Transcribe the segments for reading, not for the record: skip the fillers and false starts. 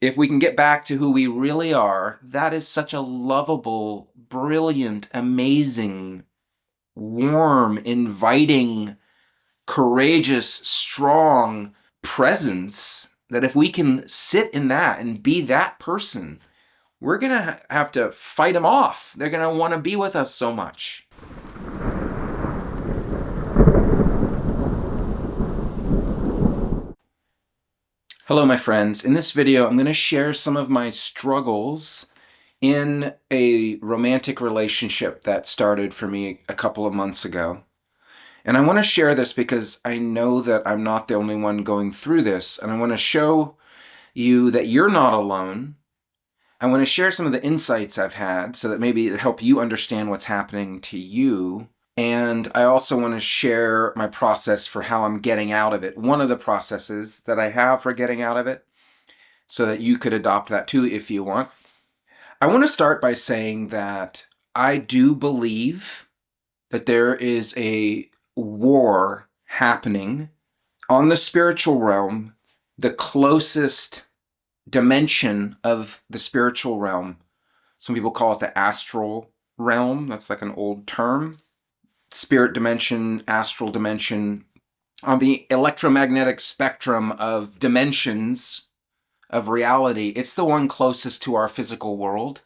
If we can get back to who we really are, that is such a lovable, brilliant, amazing, warm, inviting, courageous, strong presence that if we can sit in that and be that person, we're going to have to fight them off. They're going to want to be with us so much. Hello, my friends. In this video, I'm going to share some of my struggles in a romantic relationship that started for me a couple of months ago. And I want to share this because I know that I'm not the only one going through this, and I want to show you that you're not alone. I want to share some of the insights I've had so that maybe it'll help you understand what's happening to you. And I also want to share my process for how I'm getting out of it. One of the processes that I have for getting out of it, so that you could adopt that too if you want. I want to start by saying that I do believe that there is a war happening on the spiritual realm, the closest dimension of the spiritual realm. Some people call it the astral realm. That's like an old term. Spirit dimension, astral dimension. On the electromagnetic spectrum of dimensions of reality, it's the one closest to our physical world.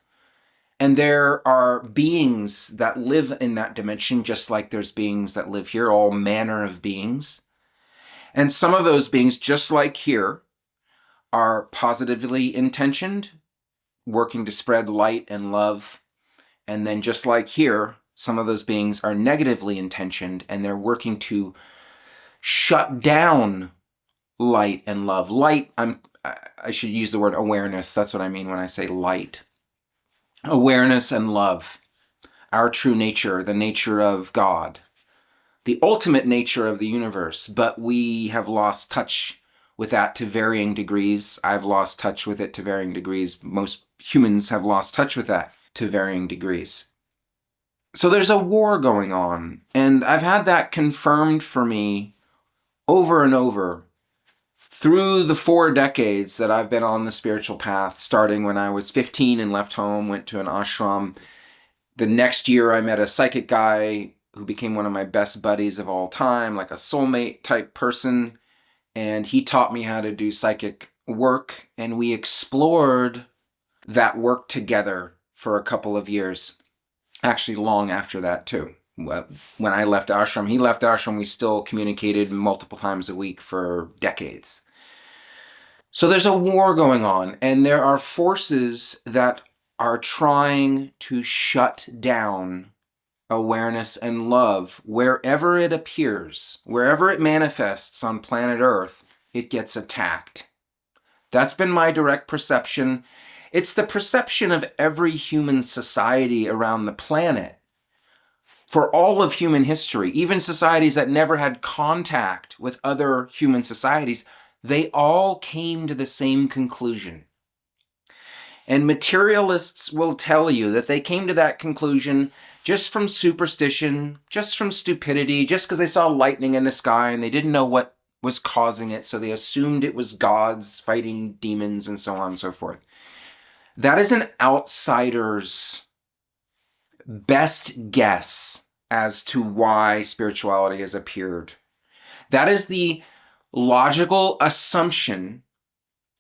And there are beings that live in that dimension, just like there's beings that live here, all manner of beings. And some of those beings, just like here, are positively intentioned, working to spread light and love. And then just like here, some of those beings are negatively intentioned, and they're working to shut down light and love. Light, I should use the word awareness. That's what I mean when I say light. Awareness and love, our true nature, the nature of God, the ultimate nature of the universe. But we have lost touch with that to varying degrees. I've lost touch with it to varying degrees. Most humans have lost touch with that to varying degrees. So there's a war going on, and I've had that confirmed for me over and over through the 4 decades that I've been on the spiritual path, starting when I was 15 and left home, went to an ashram. The next year I met a psychic guy who became one of my best buddies of all time, like a soulmate type person, and he taught me how to do psychic work, and we explored that work together for a couple of years. Actually, long after that, too. When I left ashram, he left ashram, we still communicated multiple times a week for decades. So there's a war going on, and there are forces that are trying to shut down awareness and love wherever it appears, wherever it manifests on planet Earth, it gets attacked. That's been my direct perception. It's the perception of every human society around the planet for all of human history, even societies that never had contact with other human societies. They all came to the same conclusion. And materialists will tell you that they came to that conclusion just from superstition, just from stupidity, just because they saw lightning in the sky and they didn't know what was causing it, so they assumed it was gods fighting demons and so on and so forth. That is an outsider's best guess as to why spirituality has appeared. That is the logical assumption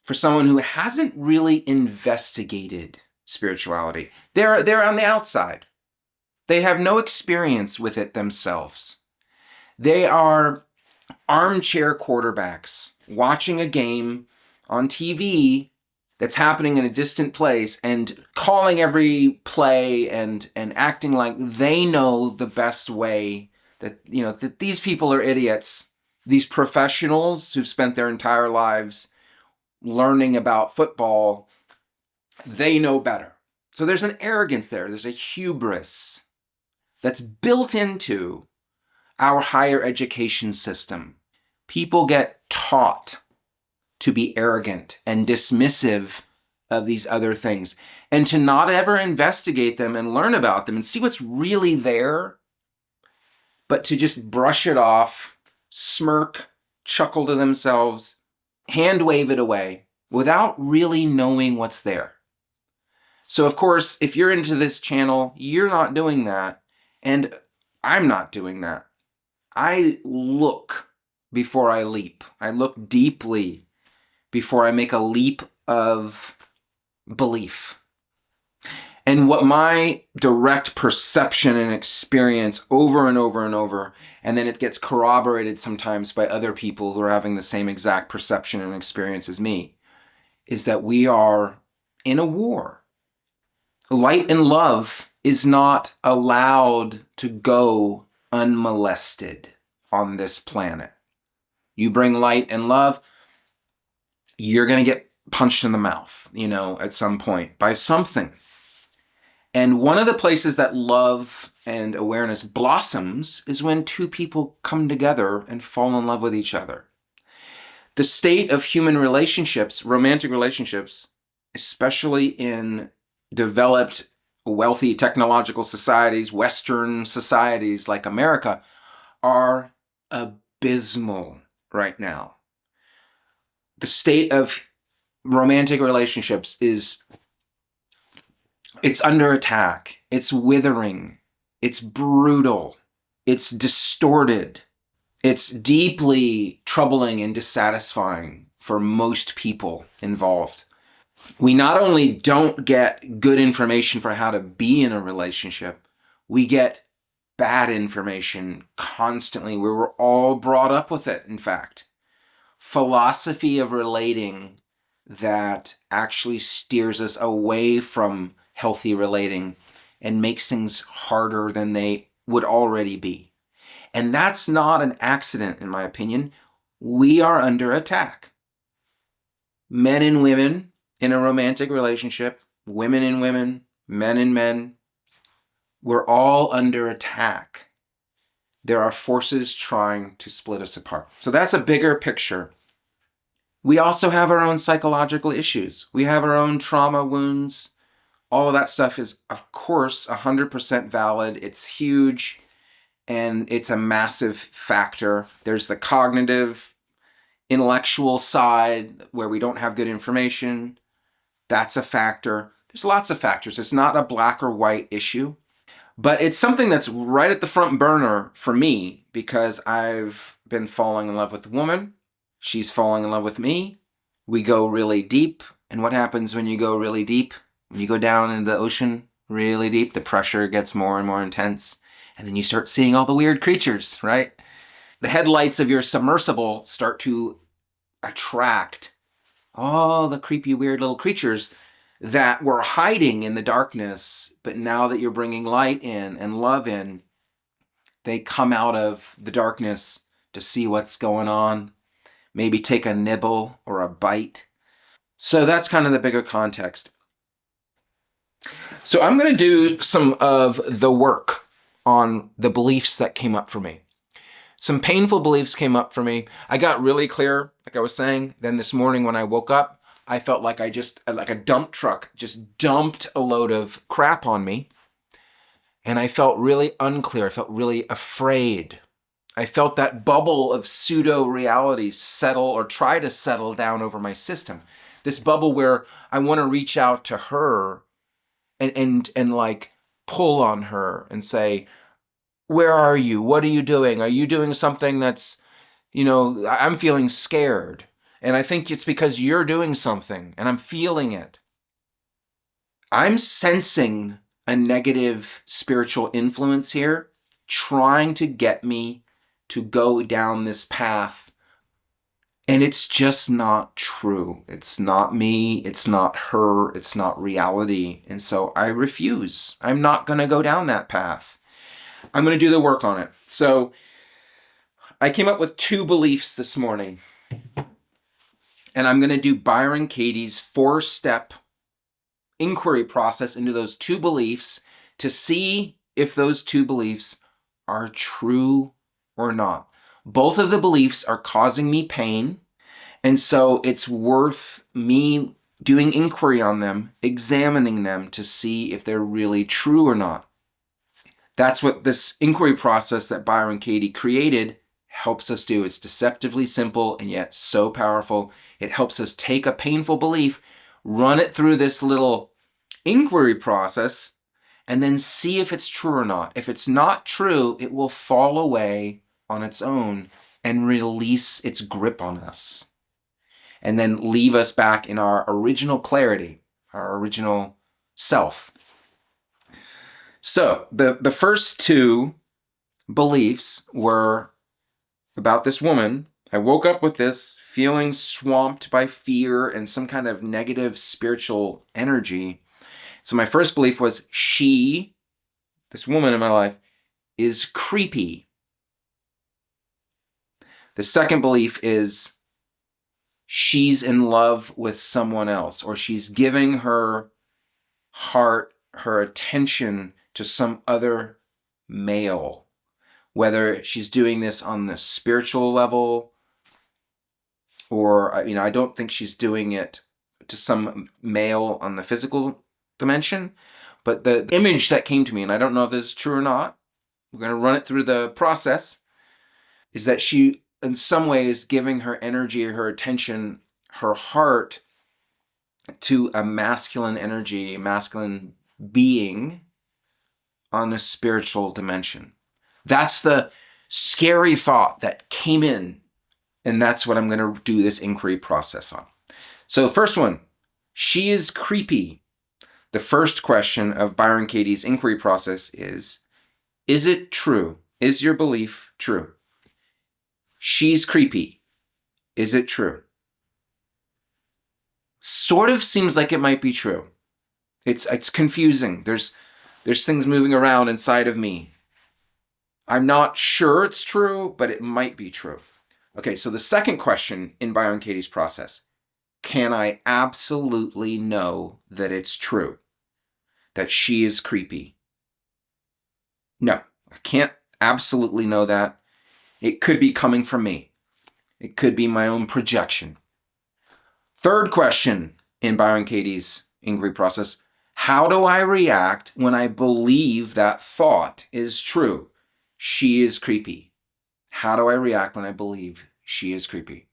for someone who hasn't really investigated spirituality. They're on the outside. They have no experience with it themselves. They are armchair quarterbacks watching a game on TV that's happening in a distant place and calling every play and acting like they know the best way, that, you know, that these people are idiots. These professionals who've spent their entire lives learning about football, they know better. So there's an arrogance there. There's a hubris that's built into our higher education system. People get taught to be arrogant and dismissive of these other things, and to not ever investigate them and learn about them and see what's really there, but to just brush it off, smirk, chuckle to themselves, hand wave it away without really knowing what's there. So of course, if you're into this channel, you're not doing that, and I'm not doing that. I look before I leap. I look deeply before I make a leap of belief. And what my direct perception and experience over and over and over, and then it gets corroborated sometimes by other people who are having the same exact perception and experience as me, is that we are in a war. Light and love is not allowed to go unmolested on this planet. You bring light and love, you're going to get punched in the mouth, at some point by something. And one of the places that love and awareness blossoms is when two people come together and fall in love with each other. The state of human relationships, romantic relationships, especially in developed, wealthy, technological societies, Western societies like America, are abysmal right now. The state of romantic relationships it's under attack. It's withering. It's brutal. It's distorted. It's deeply troubling and dissatisfying for most people involved. We not only don't get good information for how to be in a relationship, we get bad information constantly. We were all brought up with it, in fact. Philosophy of relating that actually steers us away from healthy relating and makes things harder than they would already be. And that's not an accident, in my opinion. We are under attack. Men and women in a romantic relationship, women and women, men and men, we're all under attack. There are forces trying to split us apart. So that's a bigger picture. We also have our own psychological issues. We have our own trauma wounds. All of that stuff is, of course, 100% valid. It's huge, and it's a massive factor. There's the cognitive, intellectual side where we don't have good information. That's a factor. There's lots of factors. It's not a black or white issue, but it's something that's right at the front burner for me because I've been falling in love with a woman. She's falling in love with me. We go really deep. And what happens when you go really deep? When you go down into the ocean really deep, the pressure gets more and more intense. And then you start seeing all the weird creatures, right? The headlights of your submersible start to attract all the creepy, weird little creatures that were hiding in the darkness. But now that you're bringing light in and love in, they come out of the darkness to see what's going on. Maybe take a nibble or a bite. So that's kind of the bigger context. So I'm going to do some of the work on the beliefs that came up for me. Some painful beliefs came up for me. I got really clear, like I was saying. Then this morning when I woke up, I felt like like a dump truck just dumped a load of crap on me. And I felt really unclear. I felt really afraid. I felt that bubble of pseudo-reality settle or try to settle down over my system. This bubble where I want to reach out to her and like pull on her and say, where are you? What are you doing? Are you doing something that's, I'm feeling scared. And I think it's because you're doing something and I'm feeling it. I'm sensing a negative spiritual influence here trying to get me to go down this path. And it's just not true. It's not me. It's not her. It's not reality. And so I refuse. I'm not going to go down that path. I'm going to do the work on it. So I came up with 2 beliefs this morning. And I'm going to do Byron Katie's 4-step inquiry process into those 2 beliefs to see if those 2 beliefs are true or not. Both of the beliefs are causing me pain, and so it's worth me doing inquiry on them, examining them to see if they're really true or not. That's what this inquiry process that Byron Katie created helps us do. It's deceptively simple and yet so powerful. It helps us take a painful belief, run it through this little inquiry process, and then see if it's true or not. If it's not true, it will fall away on its own and release its grip on us, and then leave us back in our original clarity, our original self. So the first two beliefs were about this woman. I woke up with this, feeling swamped by fear and some kind of negative spiritual energy. So my first belief was this woman in my life, is creepy. The second belief is she's in love with someone else, or she's giving her heart, her attention to some other male. Whether she's doing this on the spiritual level, or I don't think she's doing it to some male on the physical dimension, but the image that came to me, and I don't know if this is true or not, we're going to run it through the process, is that she, in some ways, giving her energy, her attention, her heart to a masculine energy, masculine being on a spiritual dimension. That's the scary thought that came in, and that's what I'm going to do this inquiry process on. So first one, she is creepy. The first question of Byron Katie's inquiry process is it true? Is your belief true? She's creepy. Is it true? Sort of seems like it might be true. It's confusing. There's things moving around inside of me. I'm not sure it's true, but it might be true. Okay, so the second question in Byron Katie's process, can I absolutely know that it's true? That she is creepy? No, I can't absolutely know that. It could be coming from me. It could be my own projection. Third question in Byron Katie's inquiry process, how do I react when I believe that thought is true? She is creepy. How do I react when I believe she is creepy?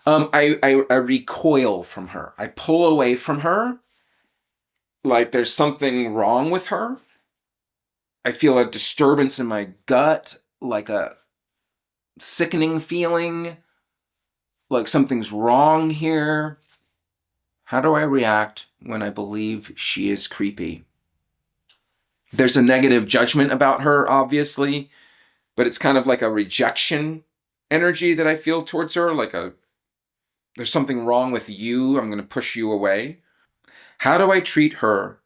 I recoil from her. I pull away from her like there's something wrong with her. I feel a disturbance in my gut, like a sickening feeling, like something's wrong here. How do I react when I believe she is creepy? There's a negative judgment about her, obviously, but it's kind of like a rejection energy that I feel towards her, like there's something wrong with you, I'm going to push you away. How do I treat her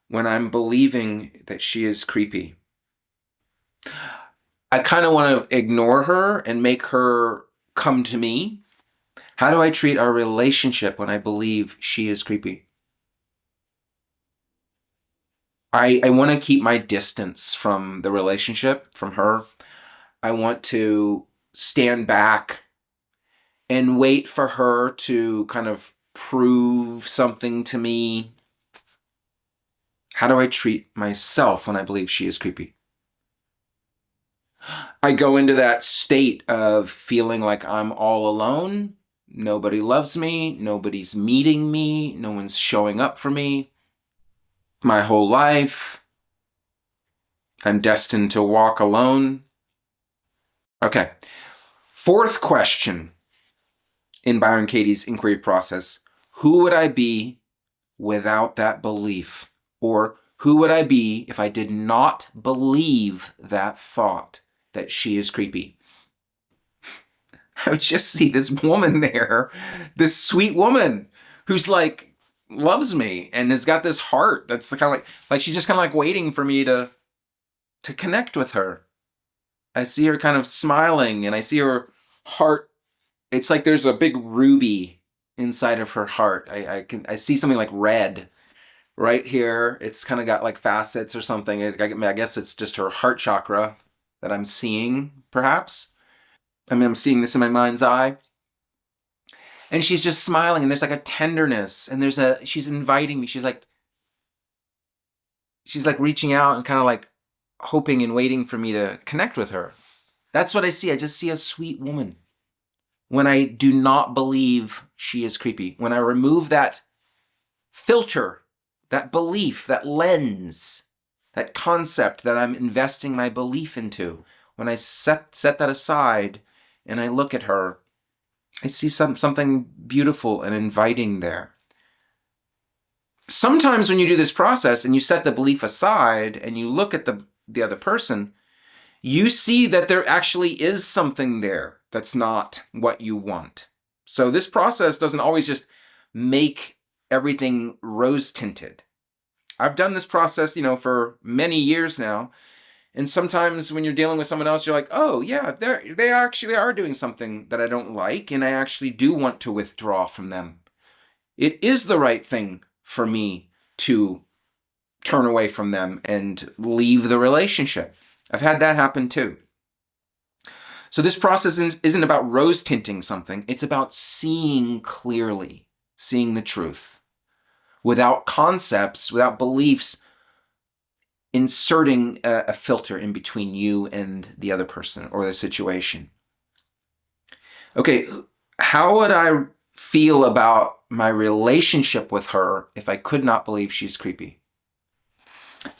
when I'm believing that she is creepy? I kind of want to ignore her and make her come to me. How do I treat our relationship when I believe she is creepy? I want to keep my distance from the relationship, from her. I want to stand back and wait for her to kind of prove something to me. How do I treat myself when I believe she is creepy? I go into that state of feeling like I'm all alone. Nobody loves me. Nobody's meeting me. No one's showing up for me. My whole life, I'm destined to walk alone. Okay. Fourth question in Byron Katie's inquiry process, who would I be without that belief? Or who would I be if I did not believe that thought that she is creepy? I would just see this woman there, this sweet woman who's like, loves me and has got this heart that's kind of like she's just kind of like waiting for me to connect with her. I see her kind of smiling and I see her heart. It's like there's a big ruby inside of her heart. I see something like red right here. It's kind of got like facets or something. I guess it's just her heart chakra that I'm seeing, perhaps. I mean, I'm seeing this in my mind's eye. And she's just smiling, and there's like a tenderness, and she's inviting me. She's like reaching out and kind of like hoping and waiting for me to connect with her. That's what I see. I just see a sweet woman. When I do not believe she is creepy, when I remove that filter, that belief, that lens, that concept that I'm investing my belief into, when I set that aside and I look at her, I see something beautiful and inviting there. Sometimes when you do this process and you set the belief aside and you look at the other person, you see that there actually is something there that's not what you want. So this process doesn't always just make everything rose tinted. I've done this process, for many years now. And sometimes when you're dealing with someone else, you're like, oh yeah, they actually are doing something that I don't like, and I actually do want to withdraw from them. It is the right thing for me to turn away from them and leave the relationship. I've had that happen too. So this process isn't about rose tinting something. It's about seeing clearly, seeing the truth, without concepts, without beliefs, inserting a filter in between you and the other person or the situation. Okay, how would I feel about my relationship with her if I could not believe she's creepy?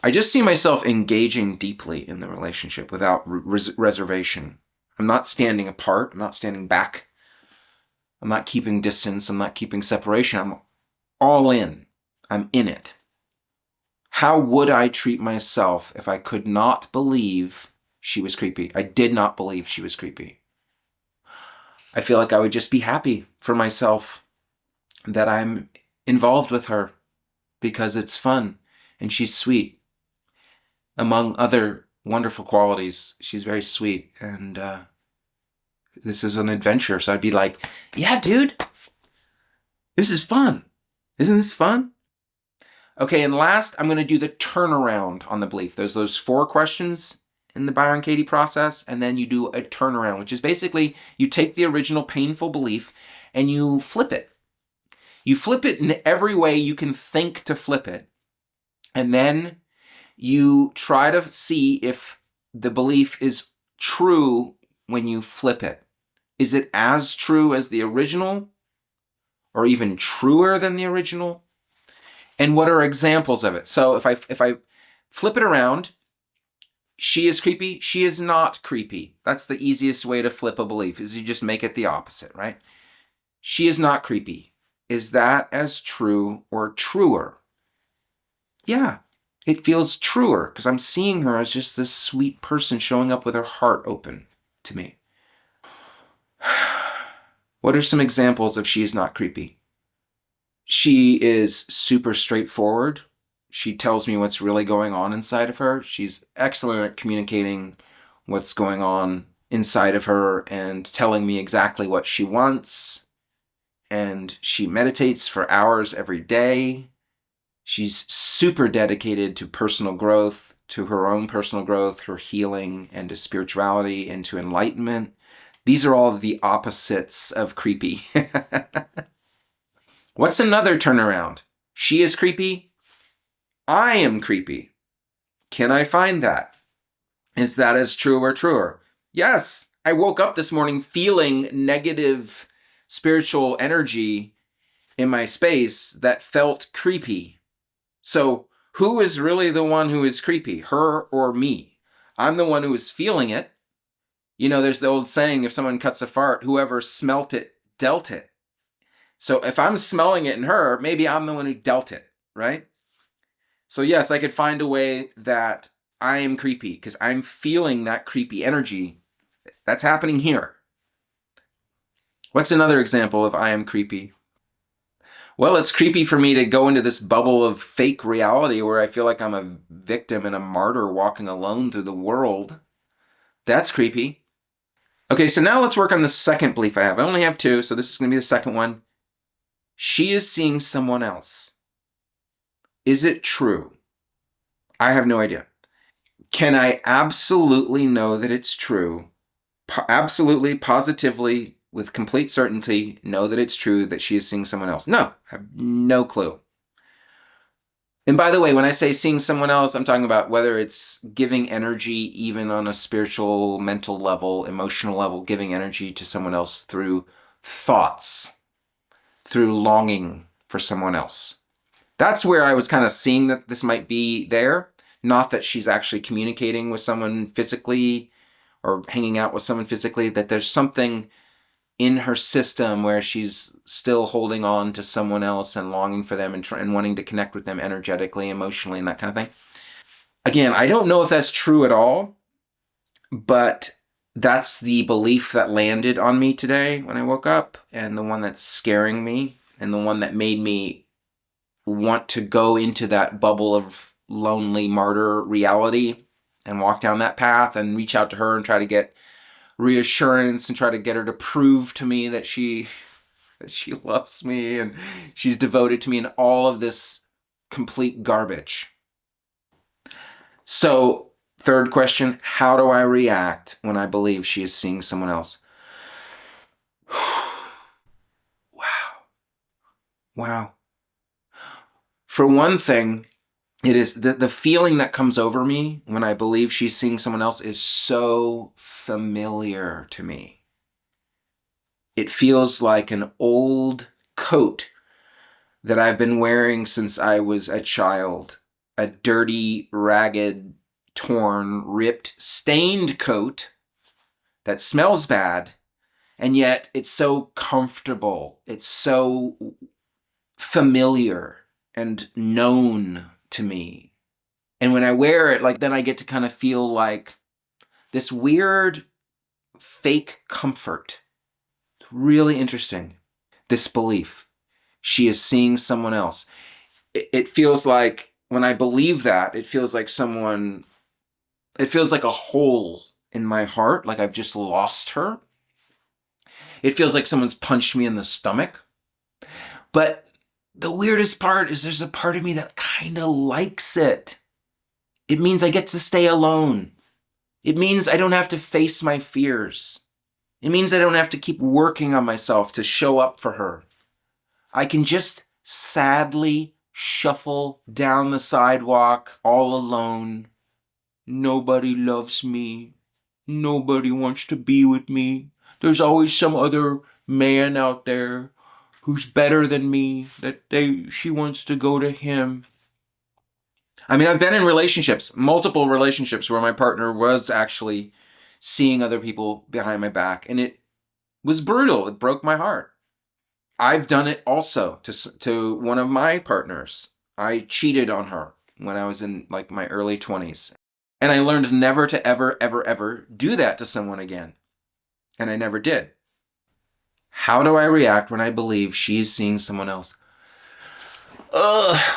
I just see myself engaging deeply in the relationship without reservation. I'm not standing apart. I'm not standing back. I'm not keeping distance. I'm not keeping separation. I'm all in. I'm in it. How would I treat myself if I could not believe she was creepy? I did not believe she was creepy. I feel like I would just be happy for myself that I'm involved with her because it's fun and she's sweet. Among other wonderful qualities, she's very sweet, and this is an adventure. So I'd be like, yeah, dude, this is fun. Isn't this fun? Okay, and last, I'm going to do the turnaround on the belief. There's those 4 questions in the Byron Katie process, and then you do a turnaround, which is basically you take the original painful belief and you flip it. You flip it in every way you can think to flip it. And then you try to see if the belief is true when you flip it. Is it as true as the original, or even truer than the original? And what are examples of it? So if I flip it around, she is creepy, she is not creepy. That's the easiest way to flip a belief, is you just make it the opposite, right? She is not creepy. Is that as true or truer? Yeah, it feels truer because I'm seeing her as just this sweet person showing up with her heart open to me. What are some examples of she is not creepy? She is super straightforward. She tells me what's really going on inside of her. She's excellent at communicating what's going on inside of her and telling me exactly what she wants. And she meditates for hours every day. She's super dedicated to personal growth, to her own personal growth, her healing, and to spirituality, and to enlightenment. These are all the opposites of creepy. What's another turnaround? She is creepy. I am creepy. Can I find that? Is that as true or truer? Yes. I woke up this morning feeling negative spiritual energy in my space that felt creepy. So who is really the one who is creepy, her or me? I'm the one who is feeling it. There's the old saying, if someone cuts a fart, whoever smelt it, dealt it. So if I'm smelling it in her, maybe I'm the one who dealt it, right? So yes, I could find a way that I am creepy because I'm feeling that creepy energy. That's happening here. What's another example of I am creepy? Well, it's creepy for me to go into this bubble of fake reality where I feel like I'm a victim and a martyr walking alone through the world. That's creepy. Okay, so now let's work on the second belief I have. I only have 2, so this is going to be the second one. She is seeing someone else. Is it true? I have no idea. Can I absolutely know that it's true? Absolutely, positively, with complete certainty, know that it's true that she is seeing someone else? No, I have no clue. And by the way, when I say seeing someone else, I'm talking about whether it's giving energy, even on a spiritual, mental level, emotional level, giving energy to someone else through thoughts, through longing for someone else. That's where I was kind of seeing that this might be there. Not that she's actually communicating with someone physically or hanging out with someone physically, that there's something in her system where she's still holding on to someone else and longing for them and wanting to connect with them energetically, emotionally, and that kind of thing. Again, I don't know if that's true at all, but that's the belief that landed on me today when I woke up, and the one that's scaring me, and the one that made me want to go into that bubble of lonely martyr reality and walk down that path and reach out to her and try to get reassurance and try to get her to prove to me that she loves me and she's devoted to me, and all of this complete garbage. So, third question, how do I react when I believe she is seeing someone else? Wow. For one thing, it is the feeling that comes over me when I believe she's seeing someone else is so familiar to me. It feels like an old coat that I've been wearing since I was a child. A dirty, ragged, torn, ripped, stained coat that smells bad, and yet it's so comfortable. It's so familiar and known to me. And when I wear it, like, then I get to kind of feel like this weird fake comfort. Really interesting. This belief. She is seeing someone else. It feels like, when I believe that, it feels like a hole in my heart, like I've just lost her. It feels like someone's punched me in the stomach. But the weirdest part is there's a part of me that kind of likes it. It means I get to stay alone. It means I don't have to face my fears. It means I don't have to keep working on myself to show up for her. I can just sadly shuffle down the sidewalk all alone. Nobody loves me. Nobody wants to be with me. There's always some other man out there who's better than me, that she wants to go to him. I mean, I've been in relationships, multiple relationships, where my partner was actually seeing other people behind my back, and it was brutal. It broke my heart. I've done it also to one of my partners. I cheated on her when I was in like my early 20s. And I learned never to ever, ever, ever do that to someone again. And I never did. How do I react when I believe she's seeing someone else? Ugh.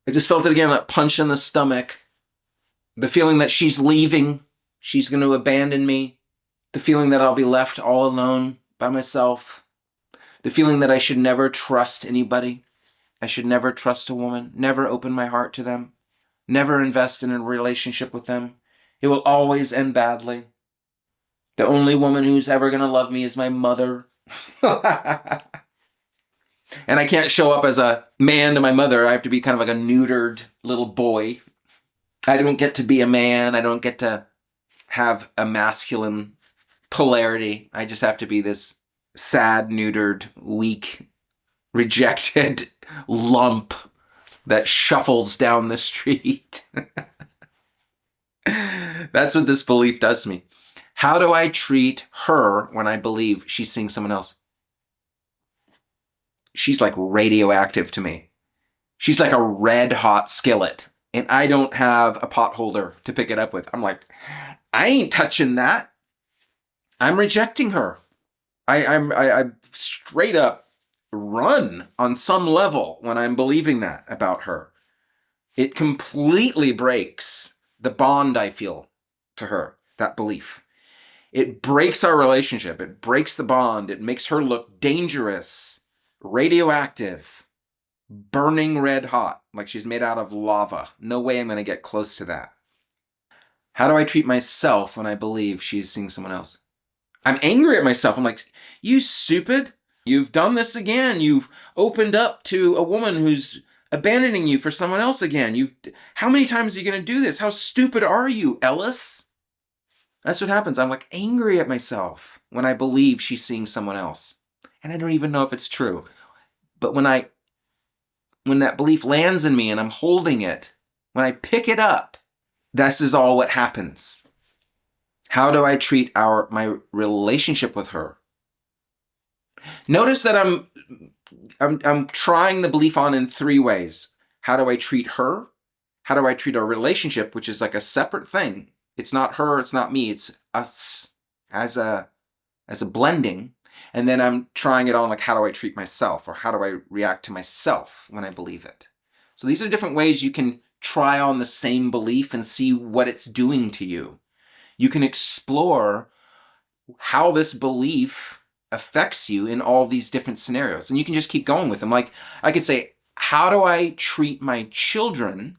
I just felt it again, that punch in the stomach. The feeling that she's leaving. She's going to abandon me. The feeling that I'll be left all alone by myself. The feeling that I should never trust anybody. I should never trust a woman. Never open my heart to them. Never invest in a relationship with them. It will always end badly. The only woman who's ever going to love me is my mother. And I can't show up as a man to my mother. I have to be kind of like a neutered little boy. I don't get to be a man. I don't get to have a masculine polarity. I just have to be this sad, neutered, weak, rejected lump that shuffles down the street. That's what this belief does to me. How do I treat her when I believe she's seeing someone else? She's like radioactive to me. She's like a red hot skillet, and I don't have a pot holder to pick it up with. I'm like, I ain't touching that. I'm rejecting her. I straight up run on some level when I'm believing that about her. It completely breaks the bond I feel to her, that belief. It breaks our relationship. It breaks the bond. It makes her look dangerous, radioactive, burning red hot, like she's made out of lava. No way I'm going to get close to that. How do I treat myself when I believe she's seeing someone else? I'm angry at myself. I'm like, you stupid. You've done this again. You've opened up to a woman who's abandoning you for someone else again. How many times are you going to do this? How stupid are you, Ellis? That's what happens. I'm like angry at myself when I believe she's seeing someone else. And I don't even know if it's true. But when that belief lands in me and I'm holding it, when I pick it up, this is all what happens. How do I treat my relationship with her? Notice that I'm trying the belief on in 3 ways. How do I treat her? How do I treat our relationship, which is like a separate thing? It's not her, it's not me, it's us as a blending. And then I'm trying it on like, how do I treat myself, or how do I react to myself when I believe it? So these are different ways you can try on the same belief and see what it's doing to you. You can explore how this belief affects you in all these different scenarios. And you can just keep going with them. Like I could say, how do I treat my children?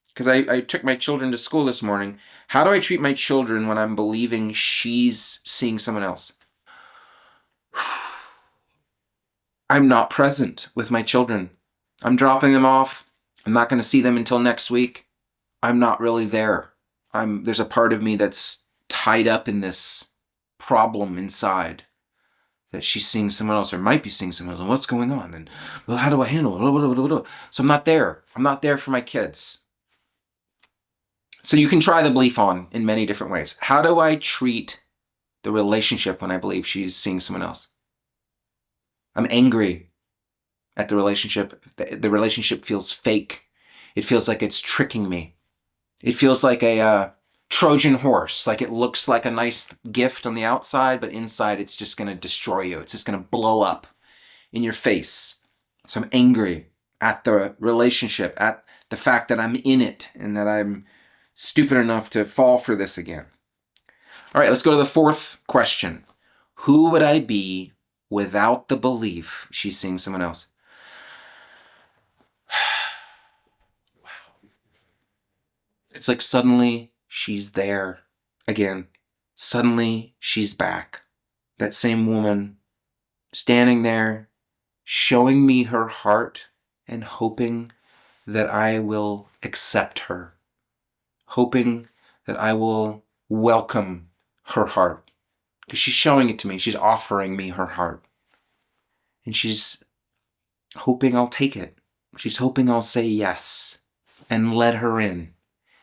Because I took my children to school this morning. How do I treat my children when I'm believing she's seeing someone else? I'm not present with my children. I'm dropping them off. I'm not going to see them until next week. I'm not really there. There's a part of me that's tied up in this problem inside that she's seeing someone else or might be seeing someone else. What's going on? And well, how do I handle it? So I'm not there. I'm not there for my kids. So you can try the belief on in many different ways. How do I treat the relationship when I believe she's seeing someone else? I'm angry at the relationship. The relationship feels fake. It feels like it's tricking me. It feels like a Trojan horse. Like it looks like a nice gift on the outside, but inside it's just going to destroy you. It's just going to blow up in your face. So I'm angry at the relationship, at the fact that I'm in it and that I'm stupid enough to fall for this again. All right, let's go to the 4th question. Who would I be without the belief she's seeing someone else? Wow. It's like suddenly she's there again. Suddenly she's back. That same woman standing there, showing me her heart and hoping that I will accept her. Hoping that I will welcome her heart. Because she's showing it to me. She's offering me her heart. And she's hoping I'll take it. She's hoping I'll say yes and let her in.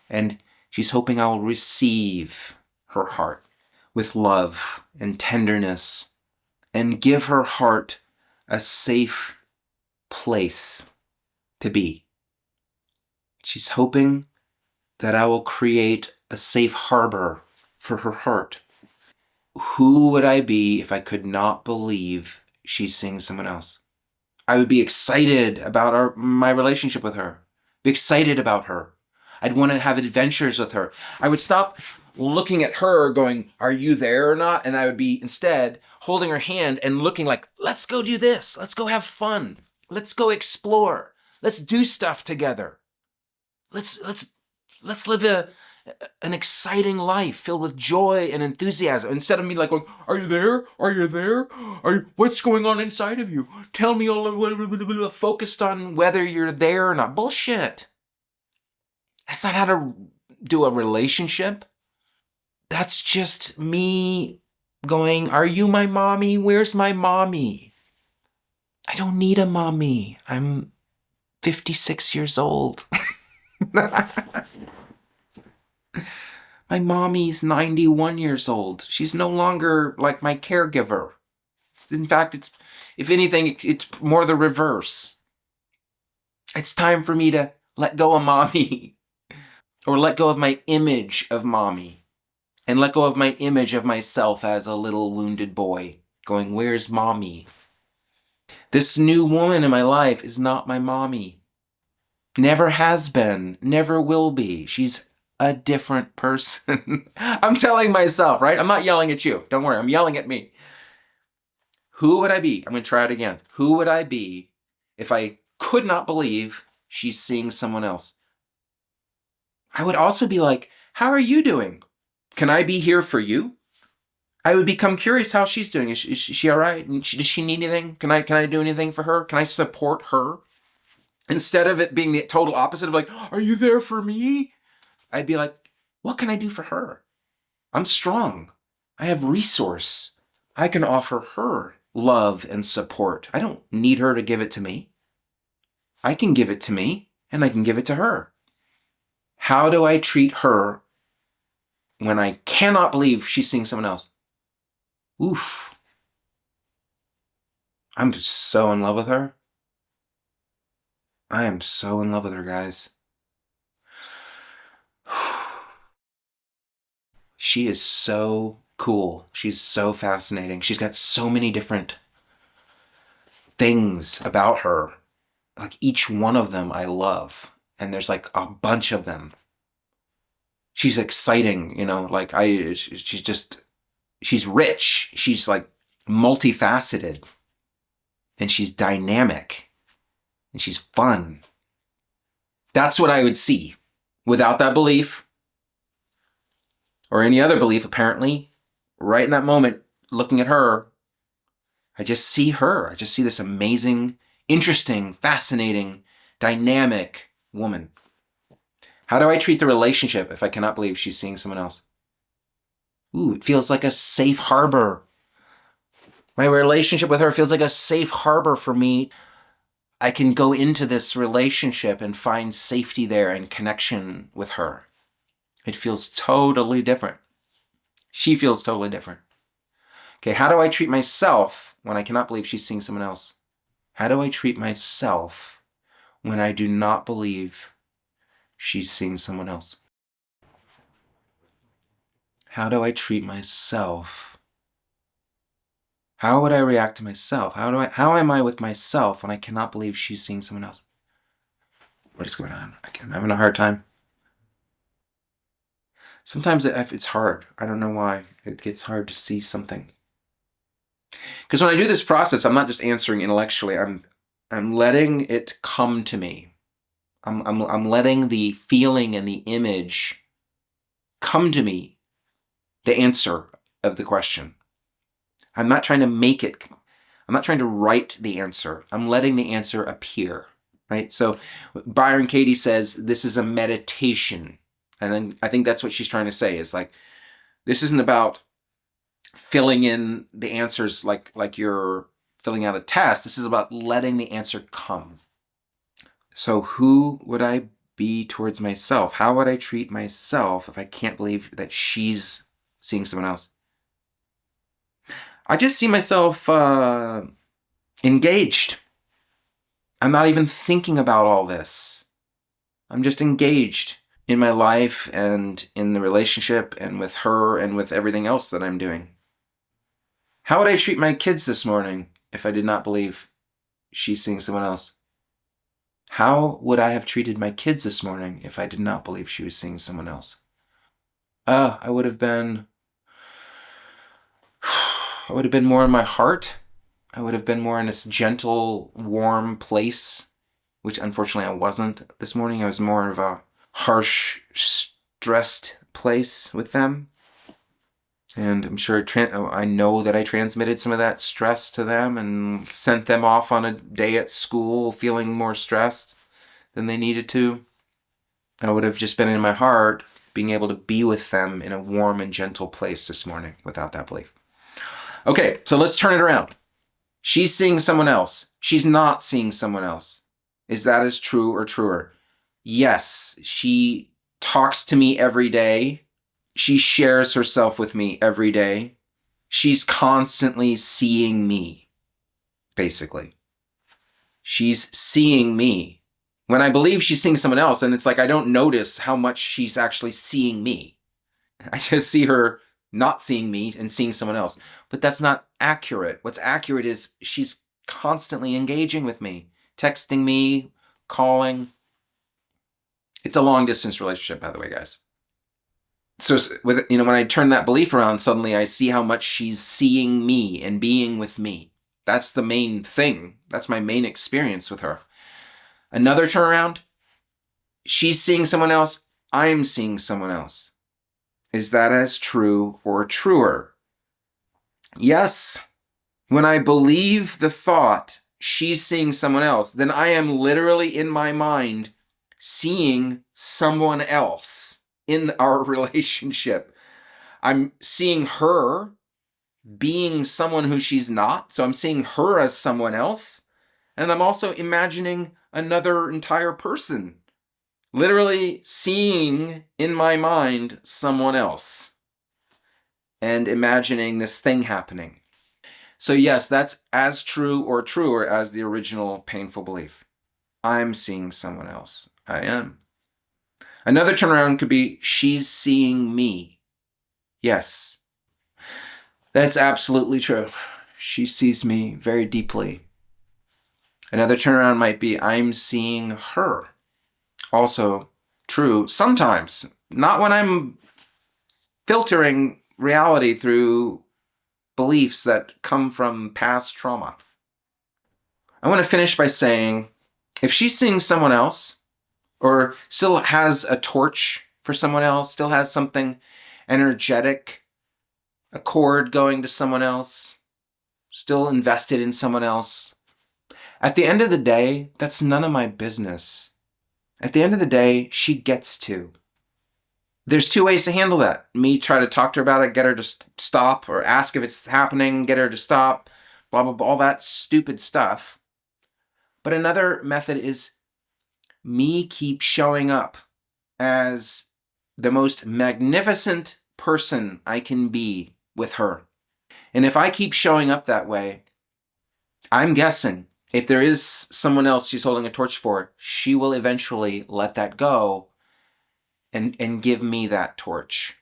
And she's hoping I'll receive her heart with love and tenderness and give her heart a safe place to be. She's hoping that I will create a safe harbor for her heart. Who would I be if I could not believe she's seeing someone else? I would be excited about my relationship with her. Be excited about her. I'd want to have adventures with her. I would stop looking at her going, are you there or not? And I would be instead holding her hand and looking like, let's go do this. Let's go have fun. Let's go explore. Let's do stuff together. Let's live an exciting life filled with joy and enthusiasm. Instead of me like going, are you there? Are you there? What's going on inside of you? Tell me all focused on whether you're there or not. Bullshit. That's not how to do a relationship. That's just me going, are you my mommy? Where's my mommy? I don't need a mommy. I'm 56 years old. My mommy's 91 years old. She's no longer like my caregiver. In fact, if anything, it's more the reverse. It's time for me to let go of mommy. Or let go of my image of mommy. And let go of my image of myself as a little wounded boy. Going, where's mommy? This new woman in my life is not my mommy. Never has been. Never will be. She's a different person. I'm telling myself, right? I'm not yelling at you. Don't worry, I'm yelling at me. Who would I be? I'm going to try it again. Who would I be if I could not believe she's seeing someone else? I would also be like, how are you doing? Can I be here for you? I would become curious how she's doing. Is she all right? Does she need anything? Can I do anything for her? Can I support her? Instead of it being the total opposite of like, are you there for me? I'd be like, what can I do for her? I'm strong. I have resource. I can offer her love and support. I don't need her to give it to me. I can give it to me, and I can give it to her. How do I treat her when I cannot believe she's seeing someone else? Oof. I'm just so in love with her. I am so in love with her, guys. She is so cool. She's so fascinating. She's got so many different things about her. Like each one of them I love. And there's like a bunch of them. She's exciting, like she's rich. She's like multifaceted. And she's dynamic. And she's fun. That's what I would see. Without that belief, or any other belief, apparently, right in that moment, looking at her, I just see her. I just see this amazing, interesting, fascinating, dynamic woman. How do I treat the relationship if I cannot believe she's seeing someone else? Ooh, it feels like a safe harbor. My relationship with her feels like a safe harbor for me. I can go into this relationship and find safety there and connection with her. It feels totally different. She feels totally different. Okay, how do I treat myself when I cannot believe she's seeing someone else? How do I treat myself when I do not believe she's seeing someone else? How do I treat myself? How would I react to myself? How am I with myself when I cannot believe she's seeing someone else? What is going on? I'm having a hard time. Sometimes it's hard. I don't know why. It gets hard to see something. Because when I do this process, I'm not just answering intellectually. I'm letting it come to me. I'm letting the feeling and the image come to me, the answer of the question. I'm not trying to make it. I'm not trying to write the answer. I'm letting the answer appear, right? So Byron Katie says this is a meditation. And then I think that's what she's trying to say is like, this isn't about filling in the answers like you're filling out a test. This is about letting the answer come. So who would I be towards myself? How would I treat myself if I can't believe that she's seeing someone else? I just see myself engaged. I'm not even thinking about all this. I'm just engaged in my life and in the relationship and with her and with everything else that I'm doing. How would I treat my kids this morning if I did not believe she's seeing someone else? How would I have treated my kids this morning if I did not believe she was seeing someone else? I would have been more in my heart. I would have been more in this gentle, warm place, which unfortunately I wasn't this morning. I was more of a harsh, stressed place with them. And I'm sure I know that I transmitted some of that stress to them and sent them off on a day at school feeling more stressed than they needed to. I would have just been in my heart, being able to be with them in a warm and gentle place this morning without that belief. Okay, so let's turn it around. She's seeing someone else. She's not seeing someone else. Is that as true or truer? Yes, she talks to me every day. She shares herself with me every day. She's constantly seeing me, basically. She's seeing me. When I believe she's seeing someone else, and it's like I don't notice how much she's actually seeing me. I just see her not seeing me and seeing someone else. But that's not accurate. What's accurate is she's constantly engaging with me, texting me, calling. It's a long distance relationship, by the way, guys. So when I turn that belief around, suddenly I see how much she's seeing me and being with me. That's the main thing. That's my main experience with her. Another turnaround, she's seeing someone else, I'm seeing someone else. Is that as true or truer? Yes. When I believe the thought she's seeing someone else, then I am literally in my mind seeing someone else in our relationship. I'm seeing her being someone who she's not. So I'm seeing her as someone else. And I'm also imagining another entire person, literally seeing in my mind someone else and imagining this thing happening. So yes, that's as true or truer as the original painful belief. I'm seeing someone else. I am. Another turnaround could be she's seeing me. Yes, that's absolutely true. She sees me very deeply. Another turnaround might be I'm seeing her. Also true sometimes, not when I'm filtering reality through beliefs that come from past trauma. I want to finish by saying if she's seeing someone else or still has a torch for someone else, still has something energetic, a cord going to someone else, still invested in someone else, at the end of the day, that's none of my business. At the end of the day, she gets to. There's two ways to handle that. Me try to talk to her about it, get her to stop, or ask if it's happening, get her to stop, blah, blah, blah, all that stupid stuff. But another method is me keep showing up as the most magnificent person I can be with her. And if I keep showing up that way, I'm guessing if there is someone else she's holding a torch for, she will eventually let that go and give me that torch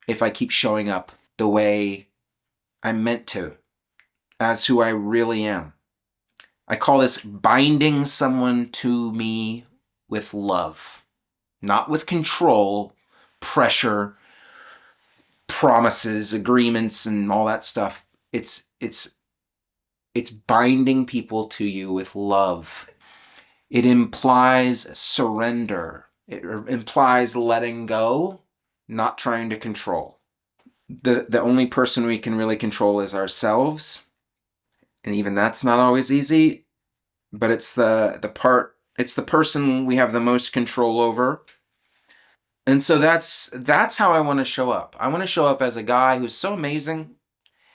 if I keep showing up the way I'm meant to, as who I really am. I call this binding someone to me with love, not with control, pressure, promises, agreements, and all that stuff. It's binding people to you with love. It implies surrender. It implies letting go, not trying to control. The only person we can really control is ourselves. And even that's not always easy, but it's the person we have the most control over. And so that's how I want to show up. I want to show up as a guy who's so amazing.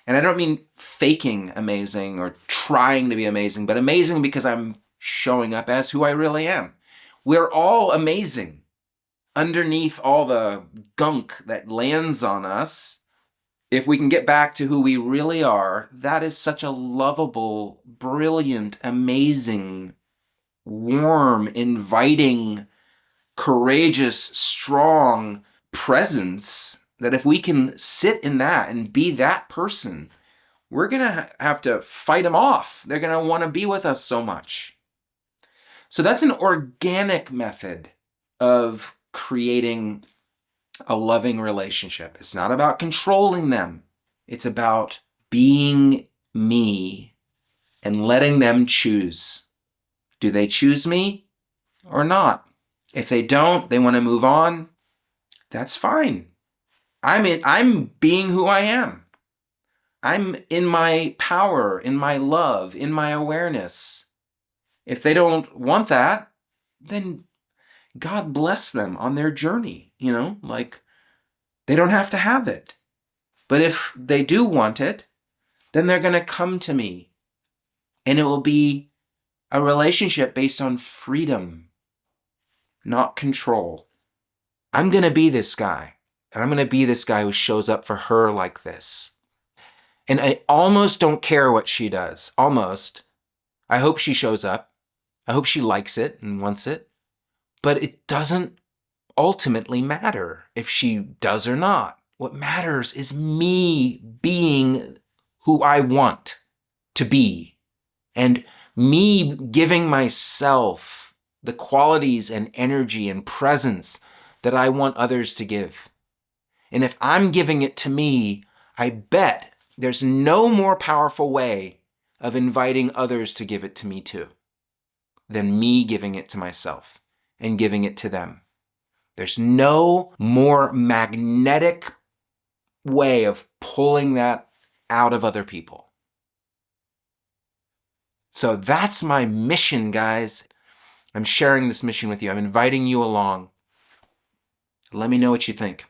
And I don't mean faking amazing or trying to be amazing, but amazing because I'm showing up as who I really am. We're all amazing. Underneath all the gunk that lands on us, if we can get back to who we really are, that is such a lovable, brilliant, amazing, warm, inviting, courageous, strong presence that if we can sit in that and be that person, we're going to have to fight them off. They're going to want to be with us so much. So that's an organic method of creating a loving relationship. It's not about controlling them. It's about being me and letting them choose. Do they choose me or not? If they don't, they want to move on, that's fine. I'm being who I am. I'm in my power, in my love, in my awareness. If they don't want that, then God bless them on their journey, they don't have to have it. But if they do want it, then they're going to come to me. And it will be a relationship based on freedom, not control. I'm going to be this guy. And I'm going to be this guy who shows up for her like this. And I almost don't care what she does. Almost. I hope she shows up. I hope she likes it and wants it. But it doesn't ultimately matter if she does or not. What matters is me being who I want to be. And me giving myself the qualities and energy and presence that I want others to give. And if I'm giving it to me, I bet there's no more powerful way of inviting others to give it to me too than me giving it to myself and giving it to them. There's no more magnetic way of pulling that out of other people. So that's my mission, guys. I'm sharing this mission with you. I'm inviting you along. Let me know what you think.